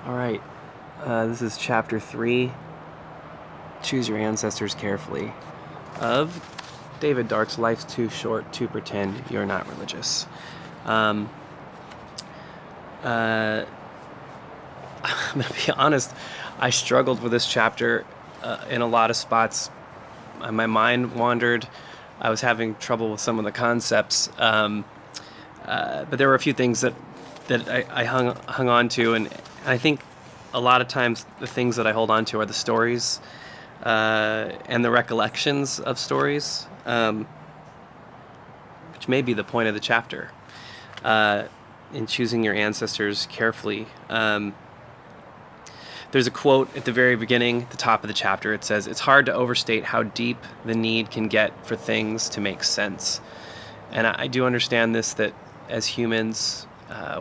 All right, this is Chapter 3, Choose Your Ancestors Carefully, of David Dark's Life's Too Short to Pretend You're Not Religious. I'm going to be honest, I struggled with this chapter in a lot of spots. My mind wandered. I was having trouble with some of the concepts, but there were a few things that I hung on to, and I think a lot of times the things that I hold on to are the stories and the recollections of stories, which may be the point of the chapter. In choosing your ancestors carefully. There's a quote at the very beginning, at the top of the chapter. It says, "It's hard to overstate how deep the need can get for things to make sense." And I do understand this, that as humans,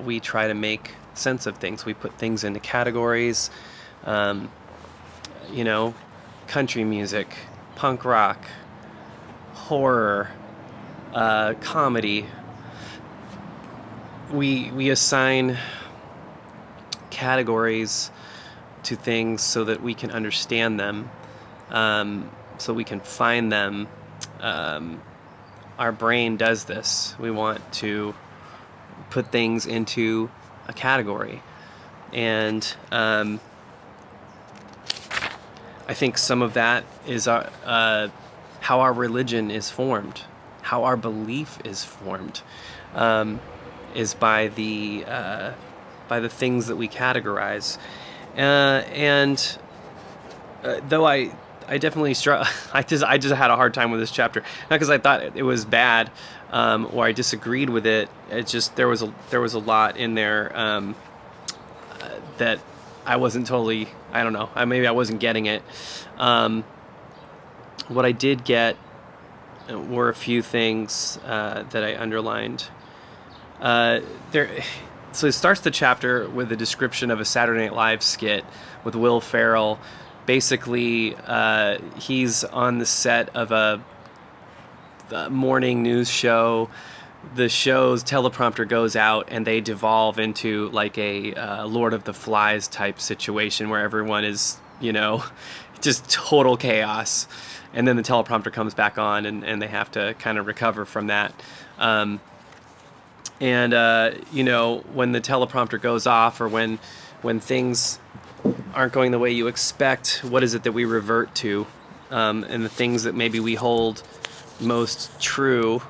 we try to make sense of things. We put things into categories, you know, country music, punk rock, horror, comedy. We assign categories to things so that we can understand them, so we can find them. Our brain does this. We want to put things into a category. And I think some of that is how our religion is formed, how our belief is formed, is by the things that we categorize. Though I definitely I just had a hard time with this chapter, not because I thought it was bad, or I disagreed with it. It's just there was a lot in there that I wasn't totally, I don't know, maybe I wasn't getting it. What I did get were a few things that I underlined. So it starts the chapter with a description of a Saturday Night Live skit with Will Ferrell. Basically, he's on the set of a morning news show. The show's teleprompter goes out, and they devolve into like a Lord of the Flies type situation where everyone is, just total chaos. And then the teleprompter comes back on, and they have to kind of recover from that. When the teleprompter goes off, or when things aren't going the way you expect, what is it that we revert to? And the things that maybe we hold most true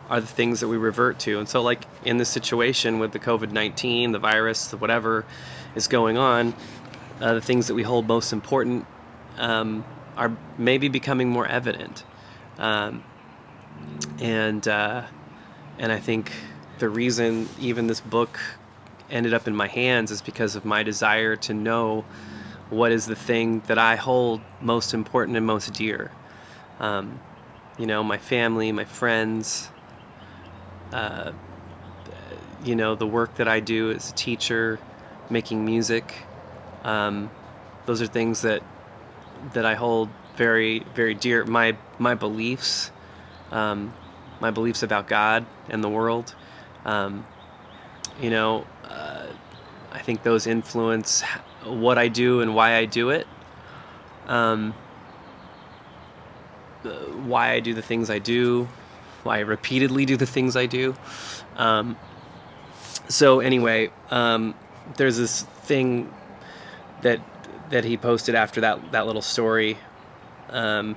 are the things that we revert to. And so, like in this situation with the COVID-19, the virus, the whatever is going on, the things that we hold most important are maybe becoming more evident. And I think the reason even this book ended up in my hands is because of my desire to know what is the thing that I hold most important and most dear. My family, my friends, the work that I do as a teacher, making music. Those are things that I hold very, very dear. My beliefs, my beliefs about God and the world. I think those influence what I do and why I do it. Why I do the things I do, why I repeatedly do the things I do. So anyway, there's this thing that he posted after that little story. The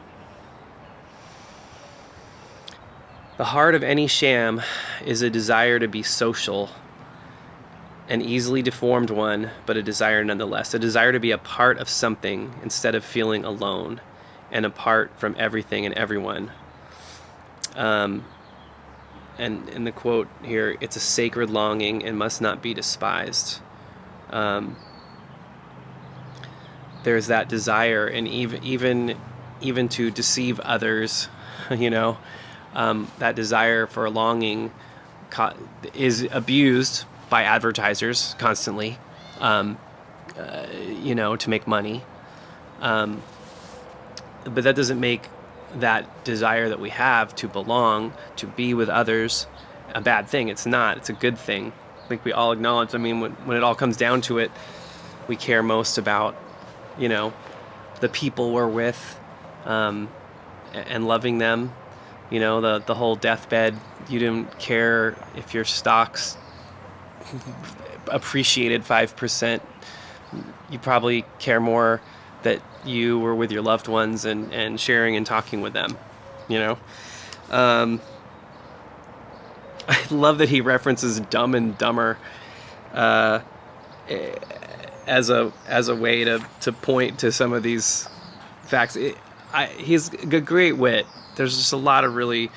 heart of any sham is a desire to be social, an easily deformed one, but a desire nonetheless, a desire to be a part of something instead of feeling alone and apart from everything and everyone. And in the quote here, it's a sacred longing and must not be despised. There's that desire, and even to deceive others, that desire for a longing is abused by advertisers constantly, to make money. But that doesn't make that desire that we have to belong, to be with others, a bad thing. It's not. It's a good thing. I think we all acknowledge, when it all comes down to it, we care most about, you know, the people we're with, and loving them. You know, the whole deathbed. You didn't care if your stocks appreciated 5%. You probably care more that you were with your loved ones and sharing and talking with them. You know, I love that he references Dumb and Dumber as a way to point to some of these facts. He's a great wit. There's just a lot of really,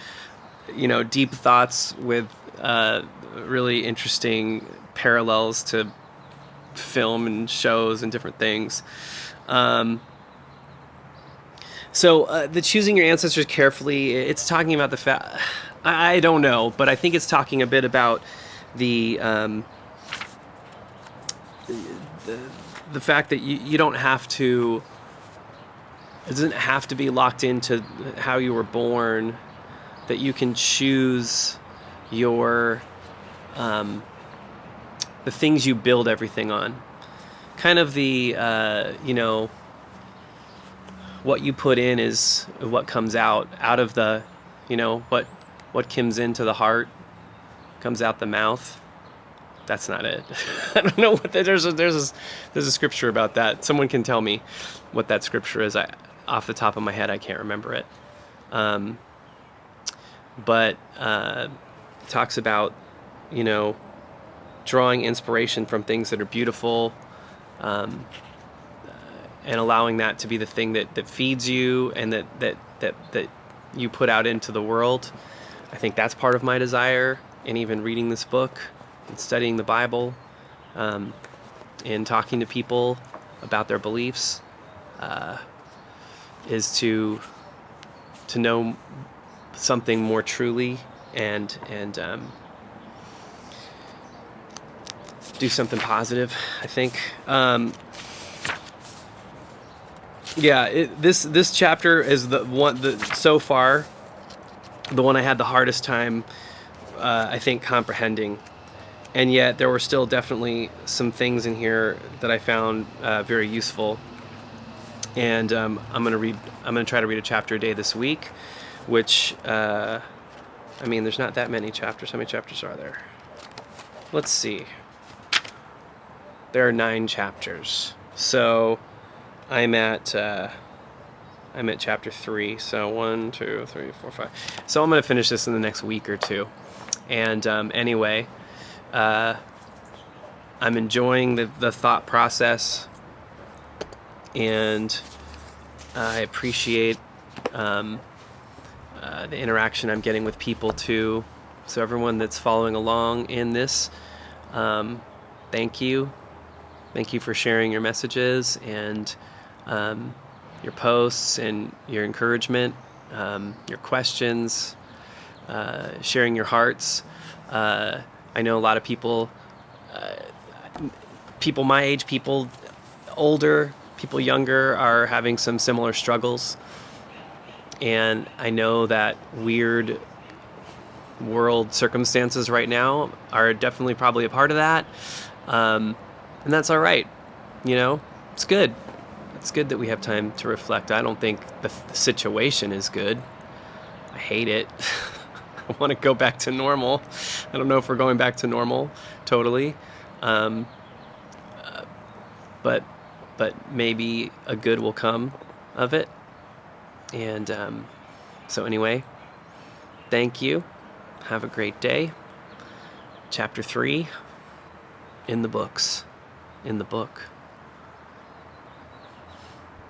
you know, deep thoughts with really interesting parallels to film and shows and different things. So the choosing your ancestors carefully, it's talking about the fact, I don't know, but I think it's talking a bit about the fact that you don't have to, it doesn't have to be locked into how you were born, that you can choose your, the things you build everything on. Kind of the, you know, what you put in is what comes out of the, you know, what comes into the heart comes out the mouth. That's not it. I don't know what there's a scripture about that. Someone can tell me what that scripture is. Off the top of my head, I can't remember it. But it talks about, you know, drawing inspiration from things that are beautiful, and allowing that to be the thing that feeds you and that you put out into the world. I think that's part of my desire in even reading this book and studying the Bible, and talking to people about their beliefs, is to know something more truly and do something positive, I think. This chapter is the one so far the one I had the hardest time, I think, comprehending. And yet there were still definitely some things in here that I found very useful. And I'm gonna try to read a chapter a day this week, which I mean, there's not that many chapters. How many chapters are there? Let's see. There are 9 chapters. So I'm at chapter 3. So 1, 2, 3, 4, 5. So I'm gonna finish this in the next week or two. And anyway, I'm enjoying the thought process, and I appreciate the interaction I'm getting with people too. So everyone that's following along in this, thank you. Thank you for sharing your messages and your posts and your encouragement, your questions, sharing your hearts. I know a lot of people, people my age, people older, people younger are having some similar struggles. And I know that weird world circumstances right now are definitely probably a part of that. And that's all right. You know, it's good. It's good that we have time to reflect. I don't think the situation is good. I hate it. I want to go back to normal. I don't know if we're going back to normal totally. But maybe a good will come of it. And so anyway, thank you. Have a great day. Chapter 3 in the books. In the book.